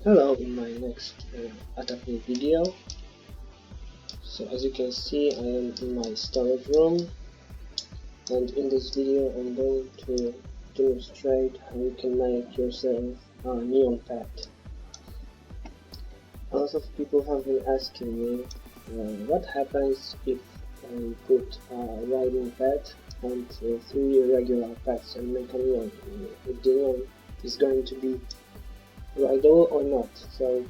Hello, in my next attacking video. So as you can see, I am in my storage room, and in this video I'm going to demonstrate how you can make yourself a neon pet. A lot of people have been asking me what happens if I put a riding pet and 3 regular pets and make a neon, if the neon is going to be rideable or not. So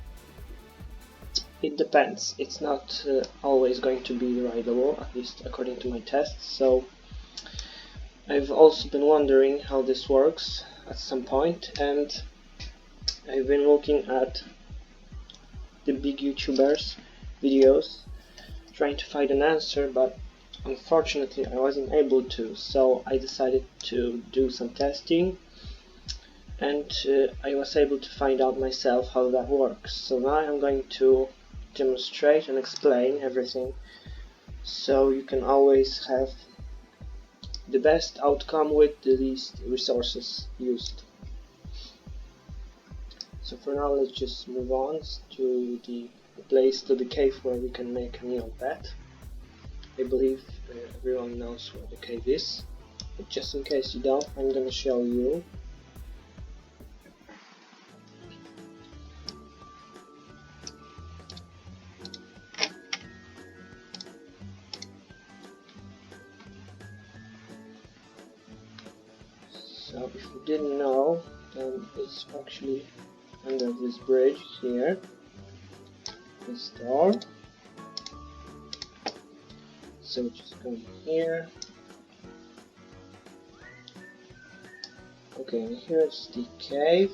it depends. It's not always going to be rideable, at least according to my tests. So I've also been wondering how this works at some point, and I've been looking at the big YouTubers' videos trying to find an answer, but unfortunately I wasn't able to. So I decided to do some testing, and I was able to find out myself how that works. So now I'm going to demonstrate and explain everything, so you can always have the best outcome with the least resources used. So for now, let's just move on to the cave where we can make a neon pet. I believe everyone knows where the cave is, but just in case you don't, I'm gonna show you. So if you didn't know, then it's actually under this bridge here, this door. So just go here. Okay, here's the cave.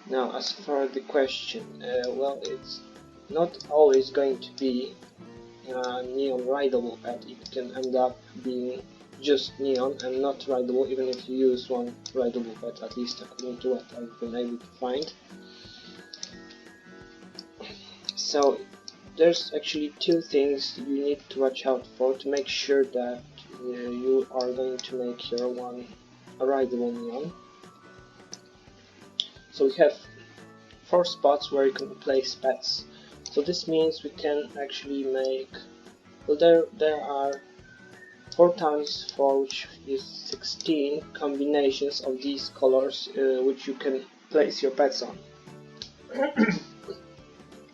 Now, as for the question, well, it's not always going to be neon rideable pet. It can end up being just neon and not rideable, even if you use one rideable pet, at least according to what I've been able to find. So there's actually 2 things you need to watch out for to make sure that you are going to make your one a rideable neon. So we have 4 spots where you can place pets. So this means we can actually make, well, there are 4 times 4, which is 16 combinations of these colors which you can place your pets on.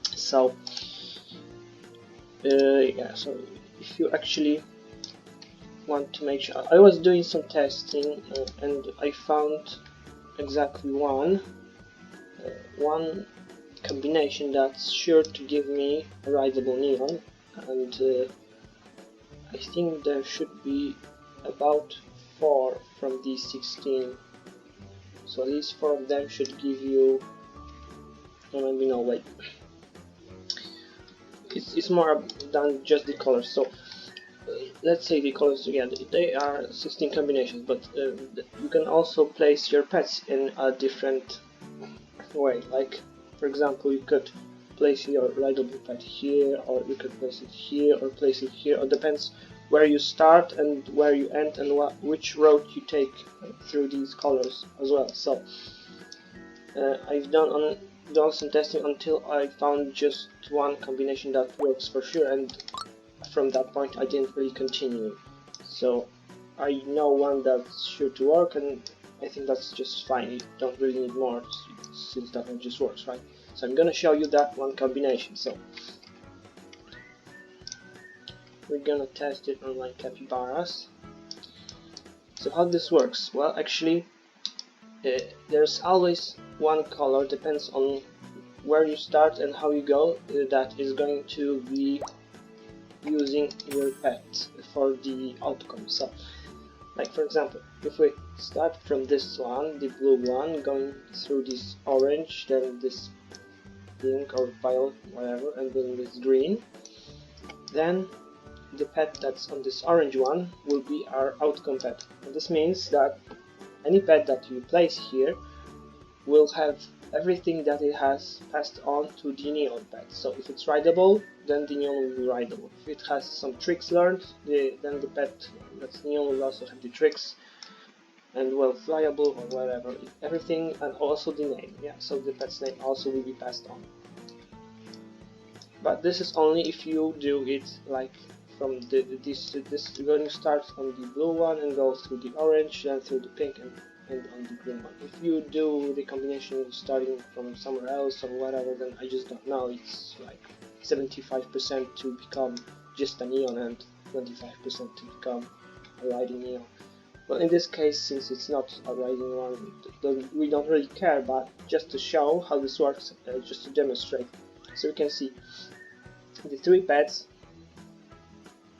So yeah, so if you actually want to make sure, I was doing some testing and I found exactly one combination that's sure to give me a rideable neon, and I think there should be about 4 from these 16, so at least 4 of them should give you, or maybe no, wait, it's more than just the colors. So let's say the colors again, they are 16 combinations, but you can also place your pets in a different way. Like, for example, you could place your rideable pet here, or you could place it here, or place it here. It depends where you start and where you end, and which road you take through these colors as well. So I've done some testing until I found just one combination that works for sure, and from that point I didn't really continue. So I know one that's sure to work, and I think that's just fine. You don't really need more, since that one just works, right? So I'm gonna show you that one combination. So we're gonna test it on my capybaras. So how this works? Well, actually, there's always one color, depends on where you start and how you go, that is going to be using your pet for the outcome. So, like for example, if we start from this one, the blue one, going through this orange, then this pink or violet, whatever, and then this green, then the pet that's on this orange one will be our outcome pet. And this means that any pet that you place here will have everything that it has passed on to the neon pet. So if it's rideable, then the neon will be rideable. If it has some tricks learned, then the pet that's neon will also have the tricks. and well flyable or whatever, everything, and also the name. Yeah, so the pet's name also will be passed on. But this is only if you do it like from this going to start on the blue one and go through the orange, then through the pink, and on the green one. If you do the combination starting from somewhere else or whatever, then I just don't know. It's like 75% to become just a neon and 25% to become a riding neon. Well, in this case, since it's not a riding one, we don't really care, but just to show how this works, just to demonstrate. So you can see the three pets,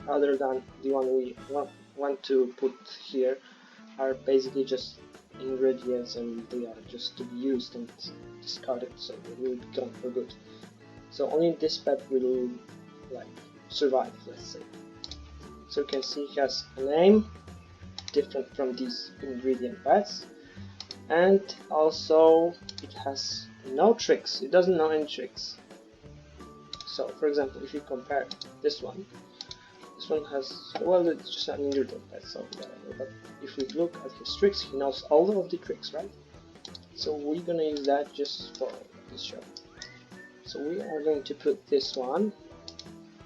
other than the one we want to put here, are basically just ingredients, and they are just to be used and discarded, so they will be gone for good. So only this pet will like survive, let's say. So you can see it has a name different from these ingredient pets, and also it has no tricks. It doesn't know any tricks. So for example, if you compare this one has, well, it's just an ingredient pet, so whatever. But if we look at his tricks, he knows all of the tricks, right? So we're gonna use that just for this show. So we are going to put this one.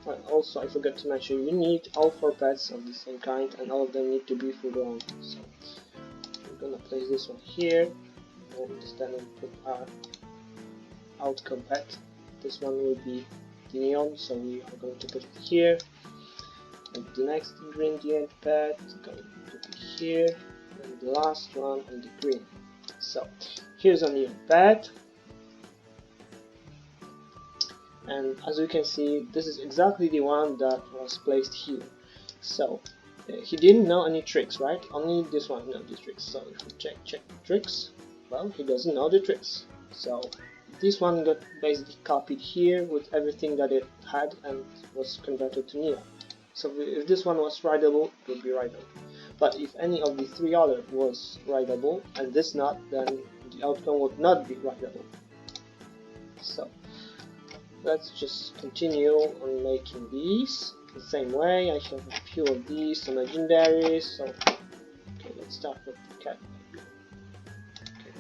And also, I forgot to mention, you need all 4 pets of the same kind, and all of them need to be full grown. So we're gonna place this one here, and then we put our outcome pet. This one will be the neon, so we are going to put it here. And the next ingredient pet is going to be here, and the last one on the green. So here's a neon pet, and as we can see, this is exactly the one that was placed here. So he didn't know any tricks, right? Only this one knows the tricks. So if we check tricks, well, he doesn't know the tricks. So this one got basically copied here with everything that it had and was converted to neon. So if this one was rideable, it would be rideable. But if any of the 3 other was rideable and this not, then the outcome would not be rideable. So let's just continue on making these the same way. I have a few of these, some legendaries. So okay, let's start with the cat. Okay,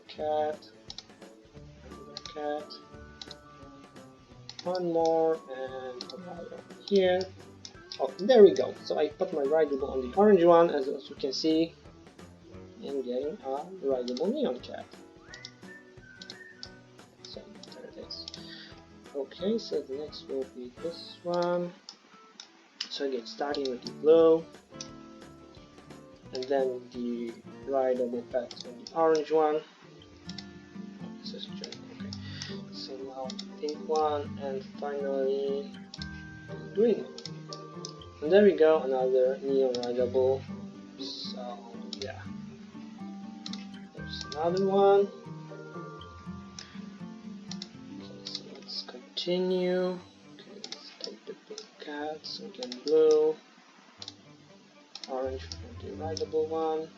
cat, another cat, one more, and another here. Oh, there we go. So I put my rideable on the orange one, as you can see, and getting a rideable neon cat. So there it is. Okay, so the next will be this one. So again, starting with the blue, and then the rideable pet on the orange one. Oh, this is okay. So now the pink one, and finally the green one. And there we go, another neon rideable. So yeah, there's another one. Okay, so let's continue. Okay, let's take the pink cat. So again, blue, orange for the rideable one,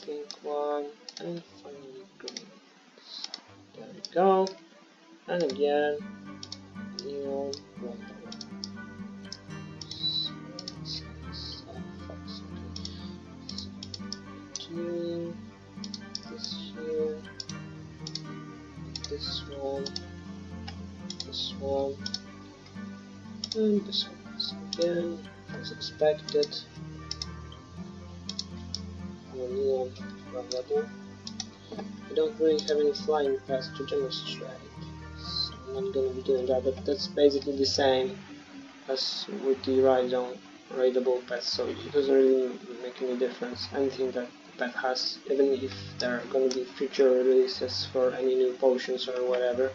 pink one, and finally green. So there we go. And again, neon rideable. Continuing this here, this one, and this one. So again, as expected, our neon rideable. I don't really have any flying pets to demonstrate, so I'm not gonna be doing that, but that's basically the same as with the rideable pets, so it doesn't really make any difference. Anything that the pet has, even if there are going to be future releases for any new potions or whatever,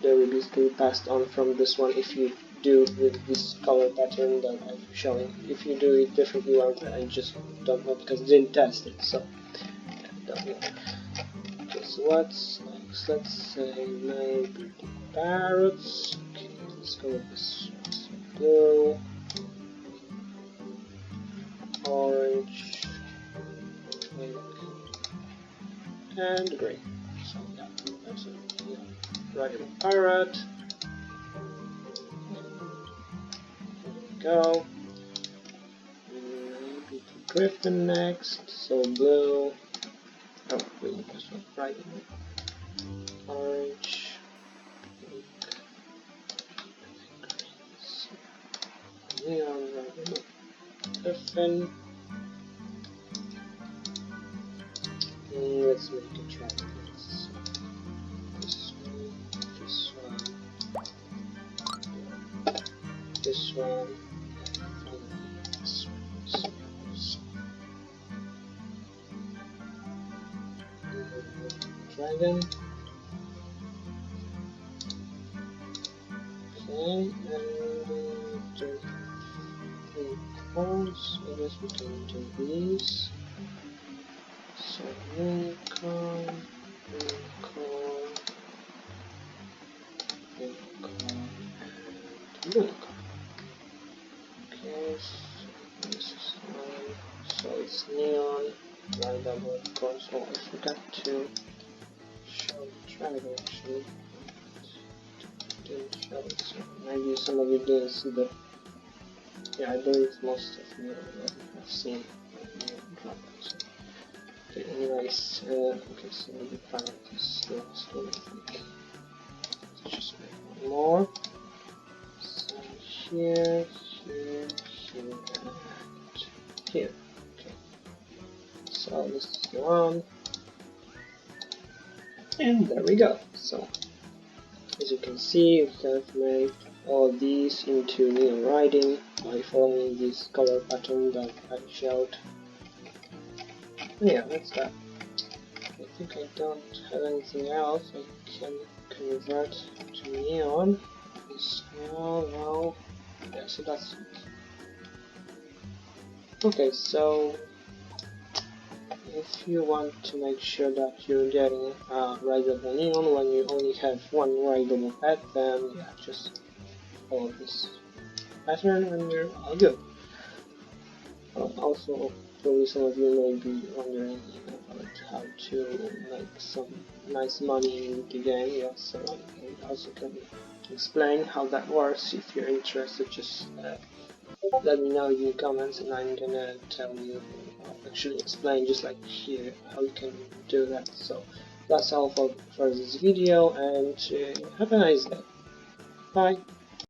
they will be still passed on from this one if you do with this color pattern that I'm showing. If you do it differently, well, I just don't know because I didn't test it, so yeah, don't know. Okay, so what's next? Let's say maybe the parrots. Okay, let's go with this one. So blue, orange, pink, and green. So yeah, that's a rideable parrot. There we go. Maybe to griffin next, so blue. Oh, green, that's not right. Orange, pink, so neon, right, griffin. Let's make a dragon. This one, this one, this one, and this one. Dragon. Okay, and do 3 cards. I guess we can do these. So unicorn, unicorn, unicorn, and unicorn. Okay, so this is one. So it's neon, random of course. Oh, I forgot to show the dragon actually. Didn't show it, so maybe some of you didn't see the. Yeah, I believe most of you already have seen the dragon. So. Okay, anyways, okay, so the planet is the last one, I think. Let's just make one more. So here, here, here, and here. Okay, so this is the one, and there we go. So, as you can see, we have made all these into neon writing by following this color pattern that I showed. Yeah, that's that. I think I don't have anything else I can convert to neon. No. Yeah, so that's it. Okay, so if you want to make sure that you're getting writable neon when you only have one writable pet, then yeah, just follow this pattern and you're all good. Also, probably some of you may be wondering about how to make some nice money in the game. Yeah, so I also can explain how that works. If you're interested, just let me know in the comments and I'm gonna tell you, actually explain just like here how you can do that. So that's all for this video, and have a nice day. Bye.